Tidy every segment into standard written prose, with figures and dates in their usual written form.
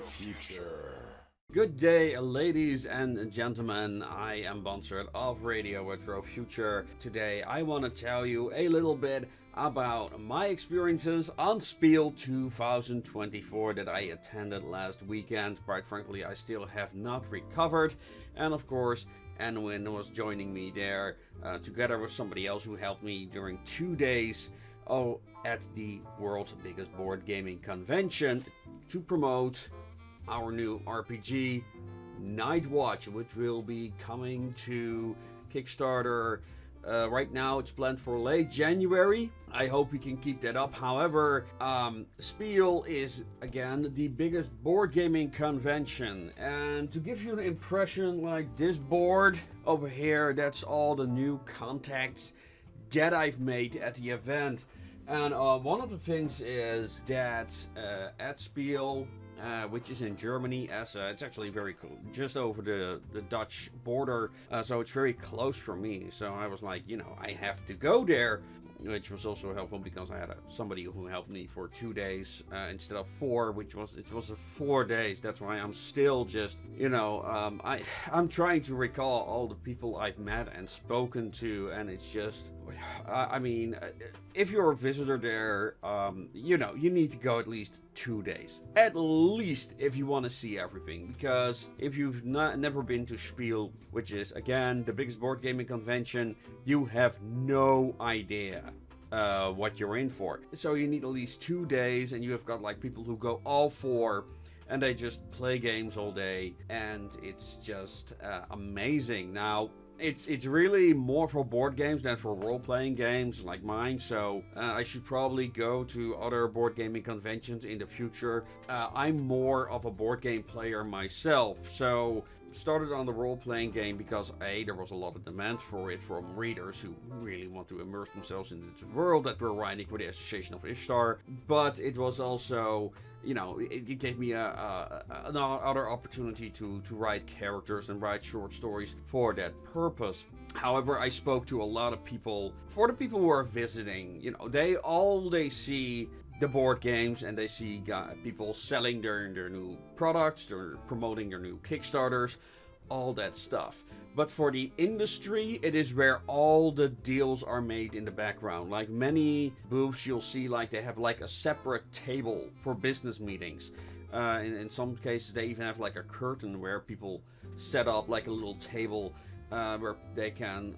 future. Good day, ladies and gentlemen. I am Bonsert of Radio Retro Future. Today, I want to tell you a little bit about my experiences on Spiel 2024 that I attended last weekend. Quite frankly, I still have not recovered. And of course, Anwin was joining me there together with somebody else who helped me during 2 days at the world's biggest board gaming convention to promote our new RPG, Night Watch, which will be coming to Kickstarter. Right now it's planned for late January. I hope we can keep that up. However, Spiel is again the biggest board gaming convention, and to give you an impression, like this board over here, that's all the new contacts that I've made at the event. And one of the things is that at Spiel, which is in Germany, as it's actually very cool, just over the Dutch border, so it's very close for me. So I was like, I have to go there, which was also helpful because I had somebody who helped me for 2 days instead of 4, which was 4 days. That's why I'm still just, I'm trying to recall all the people I've met and spoken to, and it's just, I mean, if you're a visitor there, you need to go at least 2 days. At least if you want to see everything. Because if you've never been to Spiel, which is, again, the biggest board gaming convention, you have no idea what you're in for. So you need at least 2 days, and you have got like people who go all 4, and they just play games all day, and it's just amazing. Now, it's really more for board games than for role-playing games like mine, so I should probably go to other board gaming conventions in the future. I'm more of a board game player myself, so started on the role-playing game because there was a lot of demand for it from readers who really want to immerse themselves in this world that we're writing for the Association of Ishtar, but it was also, it gave me another opportunity to write characters and write short stories for that purpose. However, I spoke to a lot of people. For the people who are visiting, they see the board games, and they see people selling their new products, they're promoting their new Kickstarters, all that stuff. But for the industry, it is where all the deals are made in the background. Like many booths, you'll see like they have like a separate table for business meetings. In some cases, they even have like a curtain where people set up like a little table where they can,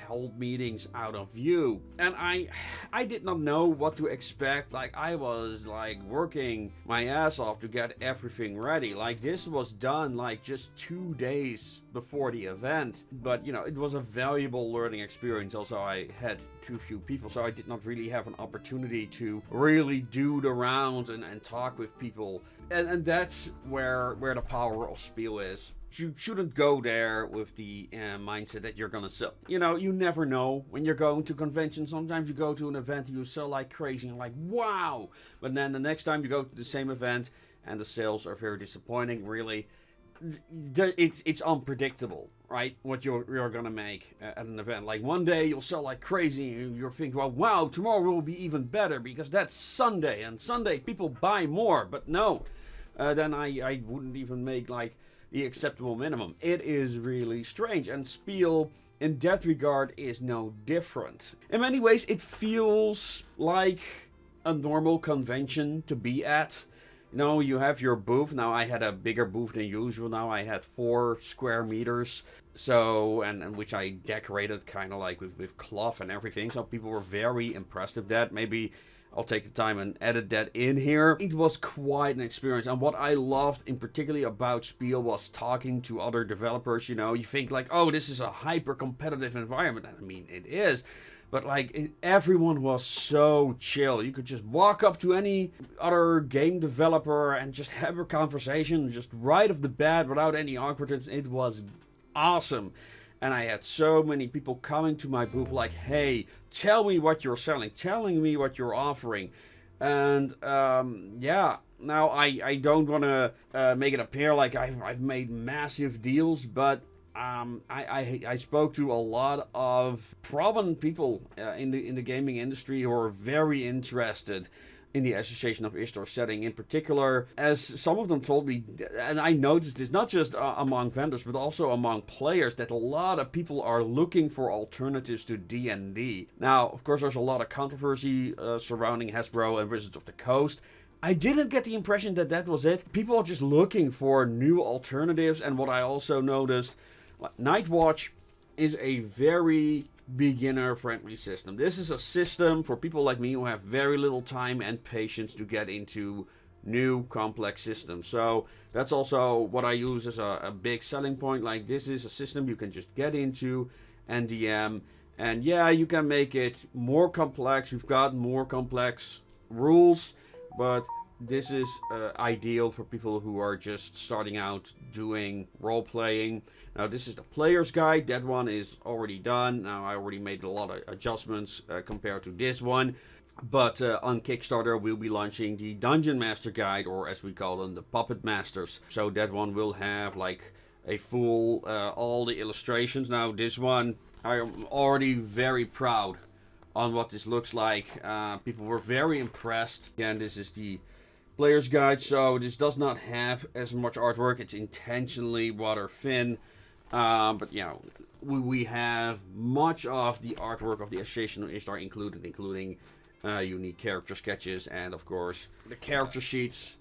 hold meetings out of view. And I did not know what to expect. Like, I was like working my ass off to get everything ready. Like, this was done like just 2 days before the event. But, it was a valuable learning experience. Also, I had too few people, so I did not really have an opportunity to really do the rounds and talk with people. And that's where the power of Spiel is. You shouldn't go there with the mindset that you're gonna sell. You never know when you're going to conventions. Sometimes you go to an event and you sell like crazy and like, wow! But then the next time you go to the same event and the sales are very disappointing, really. It's unpredictable, right? What you're gonna make at an event. Like one day you'll sell like crazy and you're thinking, well, wow, tomorrow will be even better because that's Sunday, and Sunday people buy more. But no, then I wouldn't even make like the acceptable minimum. It is really strange, and Spiel in that regard is no different. In many ways, it feels like a normal convention to be at. You have your booth. Now I had a bigger booth than usual. Now I had 4 square meters. So, and which I decorated kind of like with cloth and everything. So people were very impressed with that. Maybe I'll take the time and edit that in here. It was quite an experience, and what I loved in particularly about Spiel was talking to other developers. You think like, oh, this is a hyper competitive environment, and I mean it is, but like everyone was so chill. You could just walk up to any other game developer and just have a conversation just right off the bat without any awkwardness. It was awesome. And I had so many people coming to my booth like, hey, tell me what you're selling, telling me what you're offering. And yeah, now I don't want to make it appear like I've made massive deals, but I spoke to a lot of prominent people in the gaming industry who are very interested in the Association of Ishtar setting in particular, as some of them told me, and I noticed this not just among vendors, but also among players, that a lot of people are looking for alternatives to D&D. Now, of course, there's a lot of controversy surrounding Hasbro and Wizards of the Coast. I didn't get the impression that that was it. People are just looking for new alternatives, and what I also noticed, Nightwatch is a very beginner-friendly system. This is a system for people like me who have very little time and patience to get into new complex systems. So that's also what I use as a big selling point. Like, this is a system you can just get into and DM. And yeah, you can make it more complex. We've got more complex rules, but this is ideal for people who are just starting out doing role-playing. Now, this is the player's guide. That one is already done. Now, I already made a lot of adjustments compared to this one. But on Kickstarter, we'll be launching the Dungeon Master Guide, or as we call them, the Puppet Masters. So that one will have like a full, all the illustrations. Now, this one, I'm already very proud on what this looks like. People were very impressed. Again, this is the player's guide, so this does not have as much artwork. It's intentionally water thin, but you know, we have much of the artwork of the Association of Ishtar included, including unique character sketches and of course the character sheets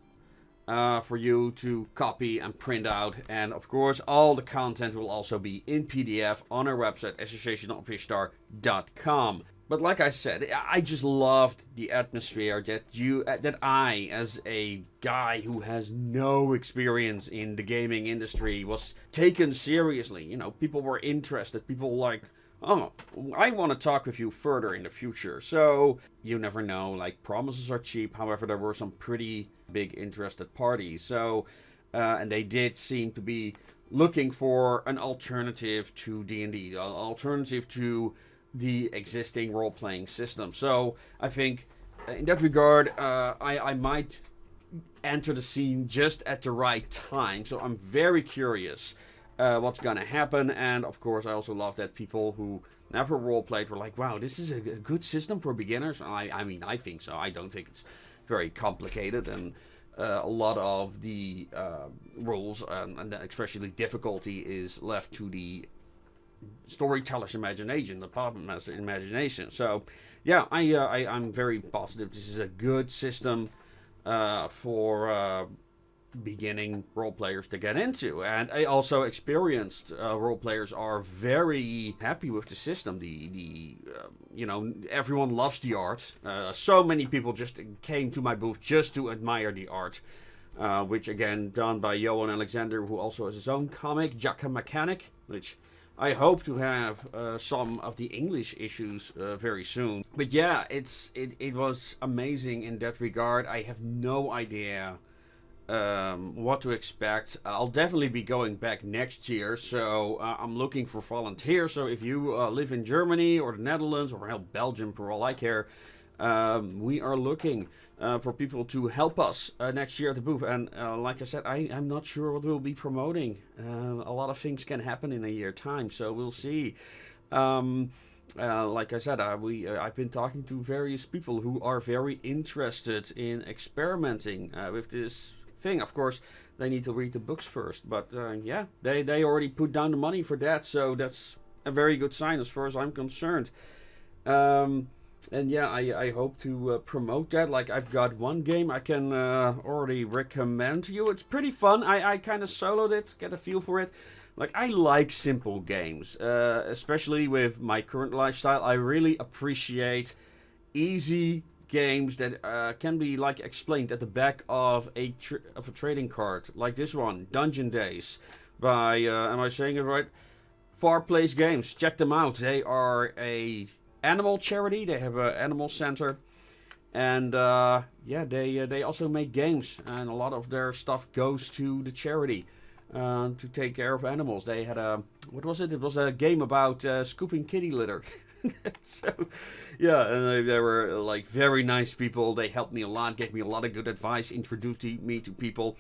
for you to copy and print out. And of course, all the content will also be in PDF on our website, associationofishtar.com. But like I said, I just loved the atmosphere that I, as a guy who has no experience in the gaming industry, was taken seriously. You know, people were interested. People like, oh, I want to talk with you further in the future. So you never know. Like, promises are cheap. However, there were some pretty big interested parties. So, and they did seem to be looking for an alternative to D&D, an alternative to the existing role-playing system. So I think in that regard, I might enter the scene just at the right time. So I'm very curious what's gonna happen. And of course, I also love that people who never role-played were like, wow, this is a good system for beginners. I mean, I think so. I don't think it's very complicated, and a lot of the rules and especially difficulty is left to the storyteller's imagination, the puppet master imagination. So yeah, I'm very positive this is a good system for beginning role players to get into. And I also experienced role players are very happy with the system. The you know, everyone loves the art. So many people just came to my booth just to admire the art, which again done by Johan Alexander, who also has his own comic, Jacka Mechanic, which I hope to have some of the English issues very soon. But yeah, it was amazing in that regard. I have no idea what to expect. I'll definitely be going back next year, so I'm looking for volunteers. So if you live in Germany or the Netherlands or hell, Belgium for all I care, we are looking for people to help us next year at the booth. And like I said, I'm not sure what we'll be promoting. A lot of things can happen in a year's time, so we'll see. Like I said, I've been talking to various people who are very interested in experimenting with this thing. Of course, they need to read the books first, but yeah, they already put down the money for that, so that's a very good sign as far as I'm concerned. And yeah, I hope to promote that. Like, I've got one game I can already recommend to you. It's pretty fun. I kind of soloed it, get a feel for it. Like, I like simple games, especially with my current lifestyle. I really appreciate easy games that can be like explained at the back of a trading card, like this one, Dungeon Days, by am I saying it right? Far Place Games. Check them out. They are a animal charity. They have an animal center, and yeah, they also make games, and a lot of their stuff goes to the charity to take care of animals. They had a, what was it? It was a game about scooping kitty litter. So yeah, and they were like very nice people. They helped me a lot, gave me a lot of good advice, introduced me to people.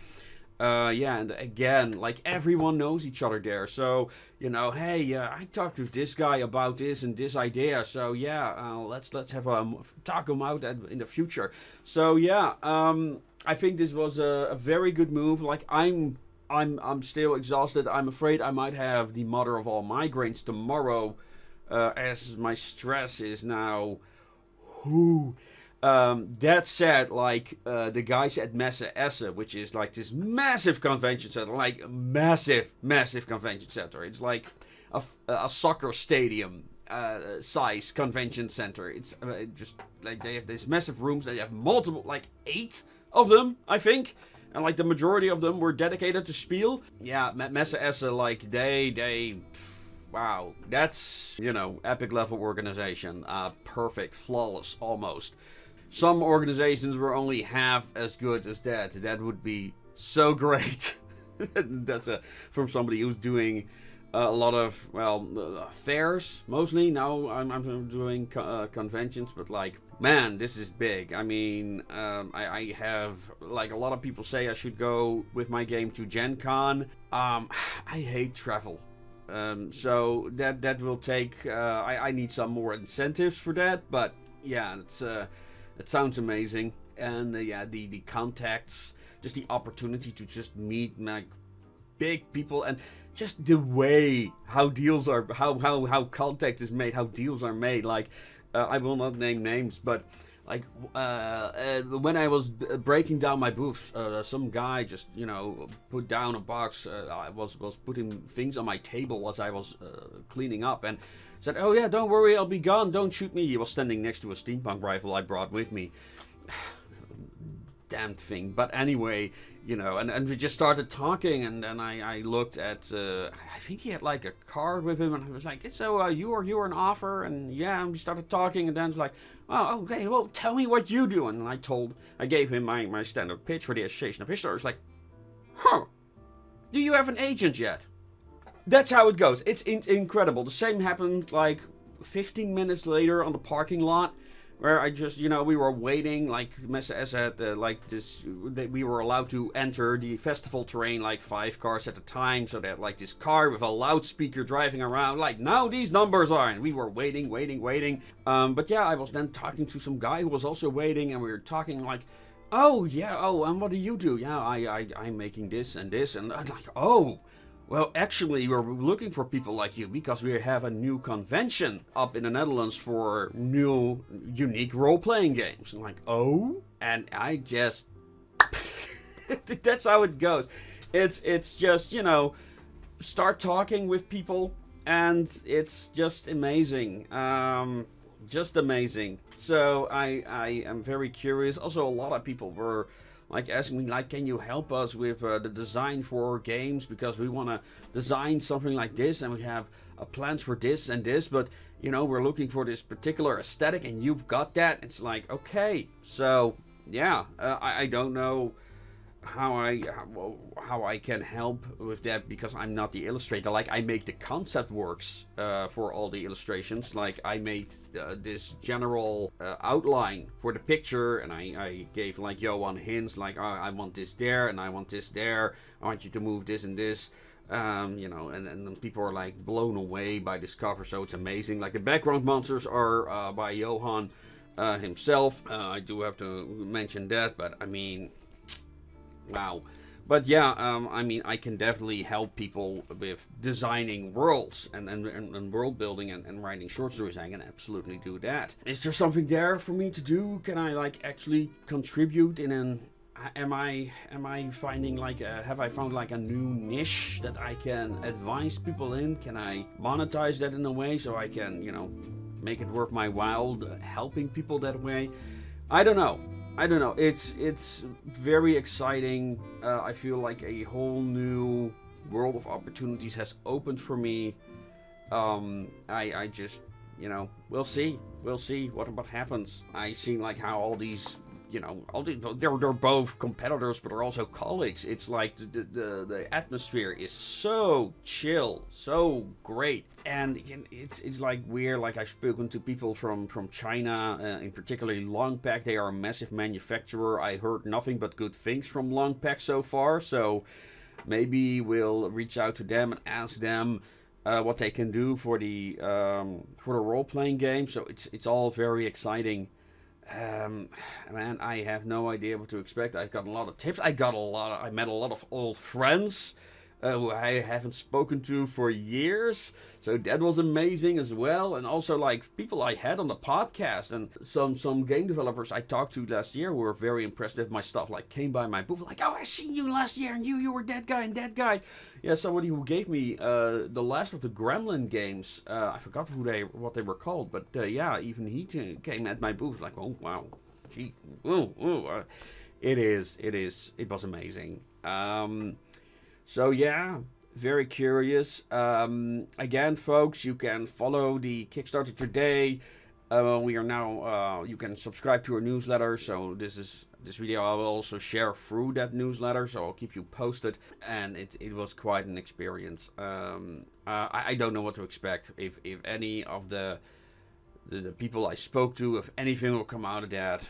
Yeah, and again, like everyone knows each other there. So, hey, I talked to this guy about this and this idea. So yeah, let's have a talk him out in the future. So yeah, I think this was a very good move. Like I'm still exhausted. I'm afraid I might have the mother of all migraines tomorrow, as my stress is now. Whoo. That said, like the guys at Messe Essen, which is like this massive convention center, like massive convention center. It's like a soccer stadium size convention center. It's just like they have these massive rooms. They have multiple, like 8 of them, I think. And like the majority of them were dedicated to Spiel. Yeah, Messe Essen, like they wow, that's, epic level organization. Perfect, flawless, almost. Some organizations were only half as good as that. That would be so great. That's from somebody who's doing a lot of, fairs, mostly. Now I'm doing conventions, but like, man, this is big. I mean, I have, like, a lot of people say I should go with my game to Gen Con. I hate travel. So that will take, I need some more incentives for that, but yeah, it sounds amazing. And yeah, the contacts, just the opportunity to just meet like big people, and just the way how deals are, how contact is made, how deals are made. Like, I will not name names, but like when I was breaking down my booth, some guy just put down a box. I was putting things on my table as I was cleaning up, and said, "Oh yeah, don't worry, I'll be gone. Don't shoot me." He was standing next to a steampunk rifle I brought with me. Damned thing. But anyway, and we just started talking, and then I looked at, I think he had like a card with him, and I was like, "So you were an offer?" And yeah, and we started talking, and then it's like, "Oh, okay, well, tell me what you do." And I gave him my standard pitch for the Association of Historians. Like, huh, do you have an agent yet? That's how it goes. It's incredible. The same happened like 15 minutes later on the parking lot, where I just, we were waiting, like Messe had like this, that we were allowed to enter the festival terrain like 5 cars at a time, so that like this car with a loudspeaker driving around, like, now these numbers are, and we were waiting. But yeah, I was then talking to some guy who was also waiting, and we were talking like, "Oh yeah, oh, and what do you do?" "Yeah, I'm making this and this," and I'm like, "Oh, well, actually, we're looking for people like you because we have a new convention up in the Netherlands for new, unique role-playing games." I'm like, "Oh?" And I just... that's how it goes. It's just, start talking with people, and it's just amazing. Just amazing. So I am very curious. Also, a lot of people were like asking me, like, "Can you help us with the design for games, because we want to design something like this, and we have plans for this and this, but we're looking for this particular aesthetic, and you've got that." It's like, okay, so yeah, I don't know how I can help with that, because I'm not the illustrator. Like, I make the concept works for all the illustrations. Like, I made this general outline for the picture, and I gave like Johan hints, like, "Oh, I want this there, and I want this there. I want you to move this and this." And then people are like blown away by this cover, so it's amazing. Like, the background monsters are by Johan himself. I do have to mention that, but I mean, wow. But yeah, I mean, I can definitely help people with designing worlds and world building and writing short stories. I can absolutely do that. Is there something there for me to do? Can I like actually contribute in an... Am I finding like have I found like a new niche that I can advise people in? Can I monetize that in a way so I can, make it worth my while helping people that way? I don't know. It's very exciting. I feel like a whole new world of opportunities has opened for me. I just, we'll see what happens. I see like how all these you know, they're both competitors, but they're also colleagues. It's like the atmosphere is so chill, so great, and it's like weird. Like I've spoken to people from China, in particularly Longpack. They are a massive manufacturer. I heard nothing but good things from Longpack so far. So maybe we'll reach out to them and ask them what they can do for the role playing game. So it's all very exciting. Man, I have no idea what to expect. I've got a lot of tips. I met a lot of old friends who I haven't spoken to for years. So that was amazing as well. And also like people I had on the podcast and some game developers I talked to last year who were very impressed with my stuff. Like came by my booth like, oh, I seen you last year and you were that guy and that guy. Yeah, somebody who gave me the last of the Gremlin games. I forgot what they were called, but yeah, even he came at my booth like, oh wow, gee, it was amazing. So yeah, very curious. Again, folks, you can follow the Kickstarter today. We are now. You can subscribe to our newsletter. So this video I will also share through that newsletter. So I'll keep you posted. And it was quite an experience. I don't know what to expect. If any of the people I spoke to, if anything will come out of that,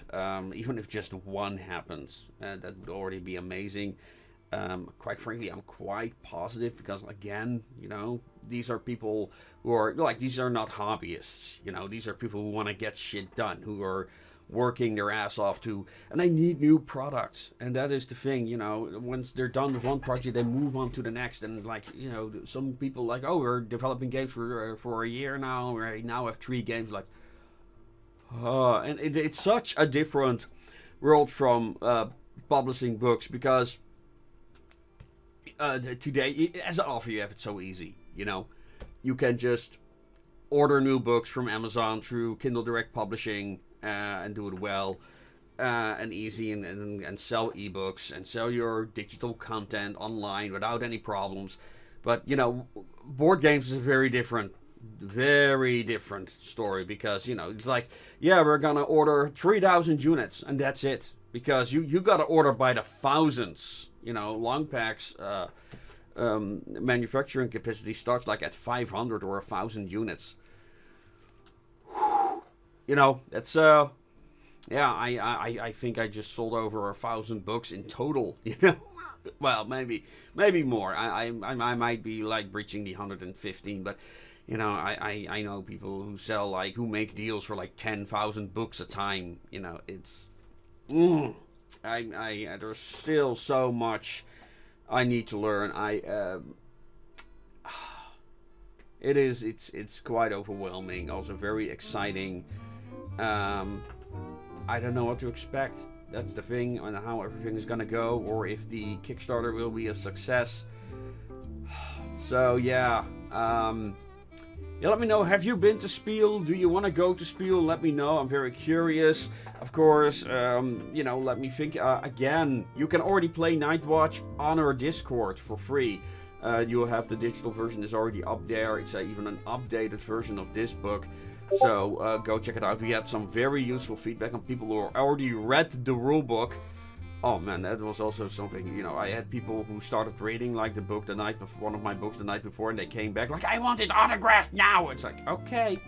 even if just one happens, that would already be amazing. Quite frankly, I'm quite positive because, again, you know, these are people who are like, these are not hobbyists, you know, these are people who want to get shit done, who are working their ass off and they need new products. And that is the thing, you know, once they're done with one project, they move on to the next. And like, you know, some people like, oh, we're developing games for a year now. We now have 3 games. Like, and it's such a different world from publishing books because today, as an author, you have it so easy. You know, you can just order new books from Amazon through Kindle Direct Publishing and do it well and easy, and sell ebooks and sell your digital content online without any problems. But you know, board games is a very different story because, you know, it's like, yeah, we're gonna order 3,000 units and that's it, because you gotta order by the thousands. You know, Longpack's manufacturing capacity starts like at 500 or 1,000 units. You know, that's yeah. I think I just sold over 1,000 books in total. You know, well, maybe more. I might be like breaching the 115, but you know, I know people who sell who make deals for like 10,000 books a time. You know, it's. There's still so much I need to learn. It's quite overwhelming. Also very exciting. I don't know what to expect. That's the thing, on how everything is gonna go, or if the Kickstarter will be a success. So yeah. Yeah, let me know. Have you been to Spiel? Do you want to go to Spiel? Let me know. I'm very curious. Of course, you know, let me think. Again, you can already play Nightwatch on our Discord for free. You'll have the digital version is already up there. It's even an updated version of this book. So go check it out. We had some very useful feedback on people who already read the rulebook. Oh man, that was also something, you know, I had people who started reading like the book one of my books the night before, and they came back like, I want it autographed now. It's like, okay.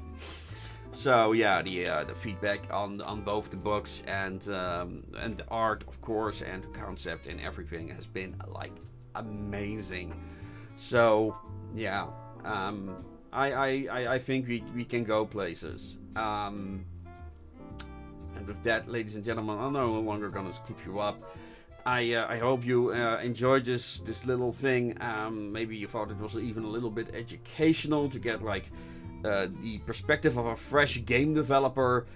So yeah, the feedback on both the books and the art, of course, and the concept and everything has been like amazing. So yeah, I think we can go places. And with that, ladies and gentlemen, I'm no longer gonna keep you up. I hope you enjoyed this little thing. Maybe you thought it was even a little bit educational to get like the perspective of a fresh game developer.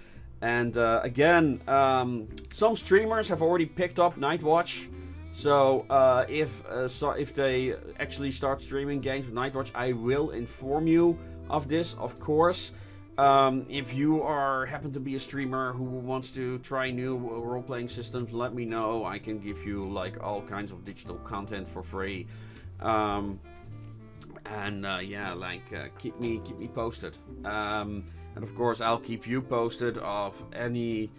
And again, some streamers have already picked up Nightwatch. So if they actually start streaming games with Nightwatch, I will inform you of this, of course. If you happen to be a streamer who wants to try new role-playing systems, let me know. I can give you like all kinds of digital content for free. Yeah, like keep me posted. And of course, I'll keep you posted of any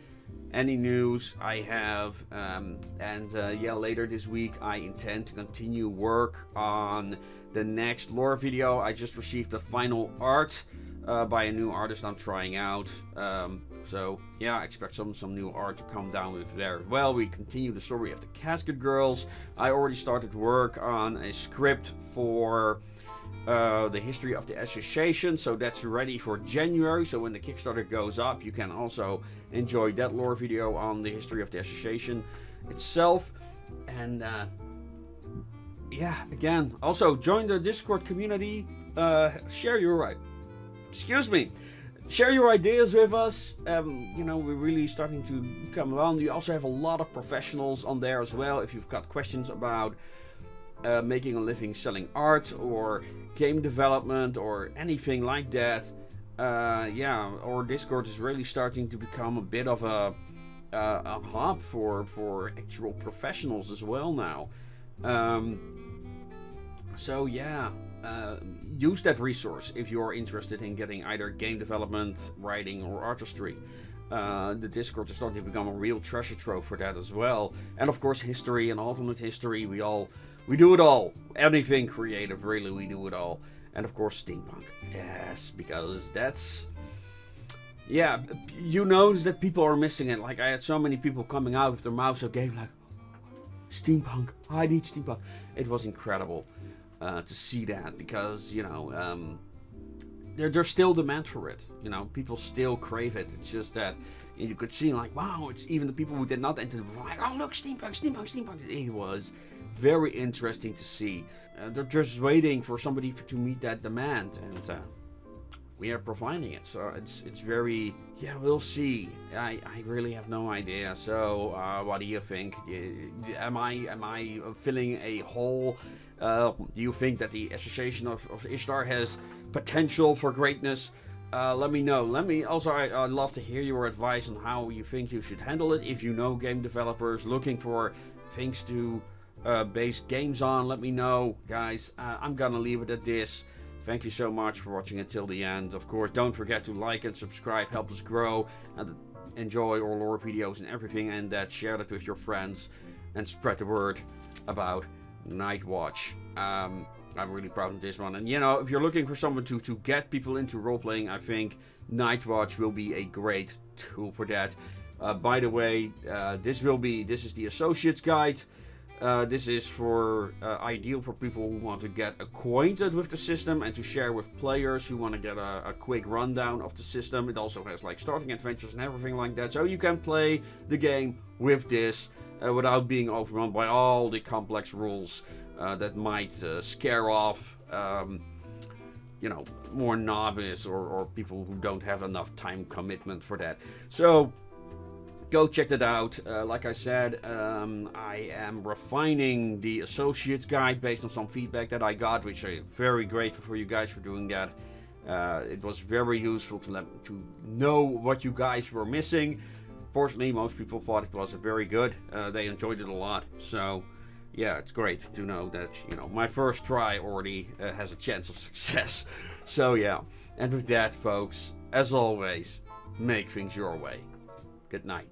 any news I have. Yeah, later this week I intend to continue work on the next lore video. I just received the final art by a new artist I'm trying out. So yeah, I expect some new art to come down with there as well. We continue the story of the Casket Girls. I already started work on a script for the history of the association, so that's ready for January. So when the Kickstarter goes up, you can also enjoy that lore video on the history of the association itself. And yeah, again, also join the Discord community. Share your ideas with us. You know, we're really starting to come along. You also have a lot of professionals on there as well. If you've got questions about making a living selling art or game development or anything like that, yeah, our Discord is really starting to become a bit of a hub for actual professionals as well now. So yeah, use that resource if you're interested in getting either game development, writing, or artistry. The Discord is starting to become a real treasure trove for that as well. And of course, history and alternate history, we do it all. Anything creative, really, we do it all. And of course, steampunk. Yes, because that's... yeah, you notice that people are missing it. Like, I had so many people coming out with their mouths of game like, steampunk, I need steampunk. It was incredible to see that, because, you know, there's still demand for it. You know, people still crave it. It's just that you could see, like, wow, it's even the people who did not enter the like, oh look, steampunk. It was very interesting to see. They're just waiting for somebody to meet that demand, and we are providing it. So it's very, yeah, we'll see. I really have no idea. So what do you think? Am I filling a hole? Do you think that the Association of Ishtar has potential for greatness? Let me know. I'd love to hear your advice on how you think you should handle it. If you know game developers looking for things to base games on, let me know, guys. I'm gonna leave it at this. Thank you so much for watching until the end. Of course, don't forget to like and subscribe, help us grow, and enjoy our lore videos and everything, and share that with your friends and spread the word about Nightwatch. I'm really proud of this one, and you know, if you're looking for someone to get people into role-playing, I think Nightwatch will be a great tool for that. By the way, this is the Associate's Guide. This is ideal for people who want to get acquainted with the system and to share with players who want to get a quick rundown of the system. It also has like starting adventures and everything like that, so you can play the game with this without being overrun by all the complex rules that might scare off you know, more novice or people who don't have enough time commitment for that. So go check that out. Like I said, I am refining the Associate's Guide based on some feedback that I got, which I'm very grateful for you guys for doing that. It was very useful to know what you guys were missing. Fortunately, most people thought it was very good. They enjoyed it a lot. So yeah, it's great to know that, you know, my first try already has a chance of success. So yeah, and with that, folks, as always, make things your way. Good night.